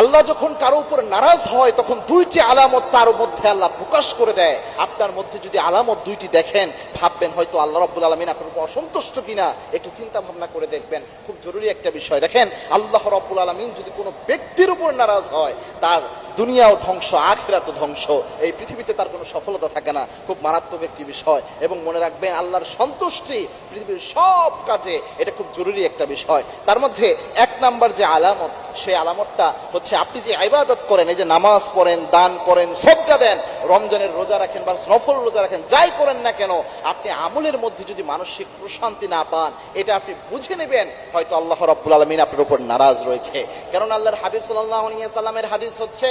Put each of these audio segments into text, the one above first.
আল্লাহ যখন কারো উপর নারাজ হয় তখন দুইটি আলামত তার মধ্যে আল্লাহ প্রকাশ করে দেয়। আপনার মধ্যে যদি আলামত দুইটি দেখেন, ভাববেন হয়তো আল্লাহ রাব্বুল আলামিন আপনার উপর অসন্তুষ্ট কিনা, একটু চিন্তা ভাবনা করে দেখবেন। খুব জরুরি একটা বিষয়। দেখেন, আল্লাহ রাব্বুল আলামিন যদি কোনো ব্যক্তির উপর নারাজ হয়, তার দুনিয়াও ধ্বংস, আখিরাতও ধ্বংস, এই পৃথিবীতে তার কোনো সফলতা থাকে না। খুব মারাত্মক একটি বিষয়। এবং মনে রাখবেন, আল্লাহর সন্তুষ্টি পৃথিবীর সব কাজে এটা খুব জরুরি একটা বিষয়। তার মধ্যে এক নাম্বার যে আলামত, সেই আলামতটা হচ্ছে আপনি যে ইবাদত করেন, এই যে নামাজ পড়েন, দান করেন, সদকা দেন, রমজানের রোজা রাখেন বা নফল রোজা রাখেন, যাই করেন না কেন, আপনি আমলের মধ্যে যদি মানসিক প্রশান্তি না পান, এটা আপনি বুঝে নেবেন হয়তো আল্লাহ রাব্বুল আলামিন আপনার উপর নারাজ রয়েছে। কারণ আল্লাহর হাবিব সাল্লাল্লাহু আলাইহি ওয়াসাল্লামের হাদিস হচ্ছে,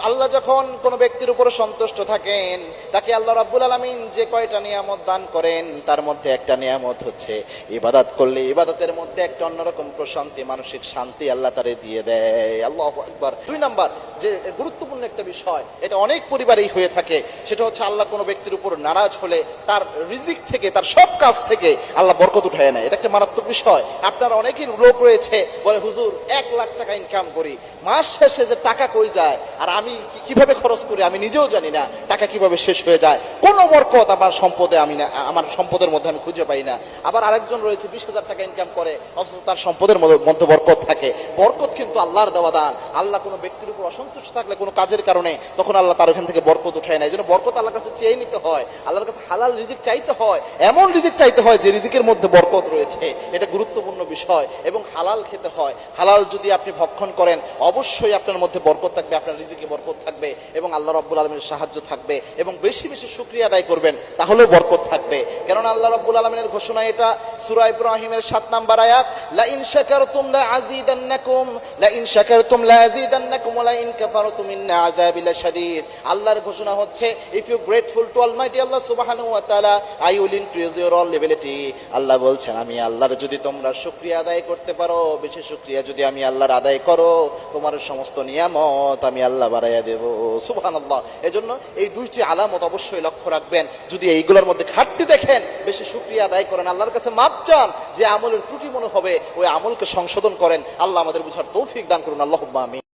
আল্লাহ যখন কোনো ব্যক্তির উপর সন্তুষ্ট থাকেন, তাকে আল্লাহ রাব্বুল আলামিন যে কয়টা নিয়ামত দান করেন, তার মধ্যে একটা নিয়ামত হচ্ছে ইবাদত করলে ইবাদতের মধ্যে একটা অন্যরকম প্রশান্তি, মানসিক শান্তি আল্লাহ তারে দিয়ে দেয়। আল্লাহু আকবার। দুই নাম্বার যে গুরুত্বপূর্ণ একটা বিষয়, এটা অনেক পরিবারেই হয়ে থাকে, সেটা হচ্ছে আল্লাহ কোনো ব্যক্তির উপর নারাজ হলে তার রিজিক থেকে, তার সব কাজ থেকে আল্লাহ বরকত উঠায় নেয়। এটা একটা মারাত্মক বিষয়। আপনার অনেকেই লোক রয়েছে, বলে হুজুর 1 লাখ টাকা ইনকাম করি, মাস শেষে যে টাকা কই যায় আর আমি কিভাবে খরচ করি আমি নিজেও জানি না, টাকা কিভাবে শেষ হয়ে যায়, কোনো বরকত আমার সম্পদে আমি না, আমার সম্পদের মধ্যে আমি খুঁজে পাই না। আবার আরেকজন রয়েছে 20,000 টাকা ইনকাম করে, অথচ তার সম্পদের মধ্যে বরকত থাকে। বরকত কিন্তু আল্লাহর দেওয়া দান। আল্লাহ কোনো ব্যক্তির উপর অসন্তুষ্ট থাকলে কোনো কাজের কারণে, তখন আল্লাহ তার ওখান থেকে বরকত উঠায় নেয়। যেন বরকত আল্লাহর কাছে চেয়ে নিতে হয়, আল্লাহর কাছে হালাল রিজিক চাইতে হয়, এমন রিজিক চাইতে হয় যে রিজিকের মধ্যে বরকত রয়েছে। এটা গুরুত্বপূর্ণ বিষয়। এবং হালাল খেতে হয়। হালাল যদি আপনি ভক্ষণ করেন, অবশ্যই আপনার মধ্যে বরকত থাকবে, আপনার রিজিকে বরকত থাকবে এবং আল্লাহ রাব্বুল আলামিনের সাহায্য থাকবে। এবং বেশি বেশি শুকরিয়া আদায় করবেন, তাহলেও বরকত থাকবে। কারণ আল্লাহ রাব্বুল আলামিনের ঘোষণা, এটা সূরা ইব্রাহিমের 7 নম্বর আয়াত, লা ইন শাকারতুম লা আযীদান্নাকুম, লা ইন শাকারতুম লা আযীদান্নাকুম ওয়া লা ইন কাফারতুম ইন্না আযাবি লাশাদীদ। আল্লাহর ঘোষণা হচ্ছে, if you grateful to almighty আল্লাহ সুবহানাহু ওয়া তাআলা, I will increase your all লেভেলিটি। আল্লাহ বলছেন, আমি আল্লাহর যদি তোমরা শুকরিয়া আদায় করতে পারো, বেশি শুকরিয়া যদি আমি আল্লাহর আদায় করো, তোমার সমস্ত নিয়ামত আমি আল্লাহ বাড়াইয়া দেব। সুবহানাল্লাহ। এজন্য এই দুইটি আলামত অবশ্যই লক্ষ্য রাখবেন। যদি এইগুলোর মধ্যে ঘাটতি দেখেন, বেশি শুকরিয়া আদায় করেন, আল্লাহর কাছে মাপ চান, যে আমলের ত্রুটি মনে হবে ওই আমলকে সংশোধন করেন। আল্লাহ আমাদের বুঝার তৌফিক দান করুন। আল্লাহুম্মা আমিন।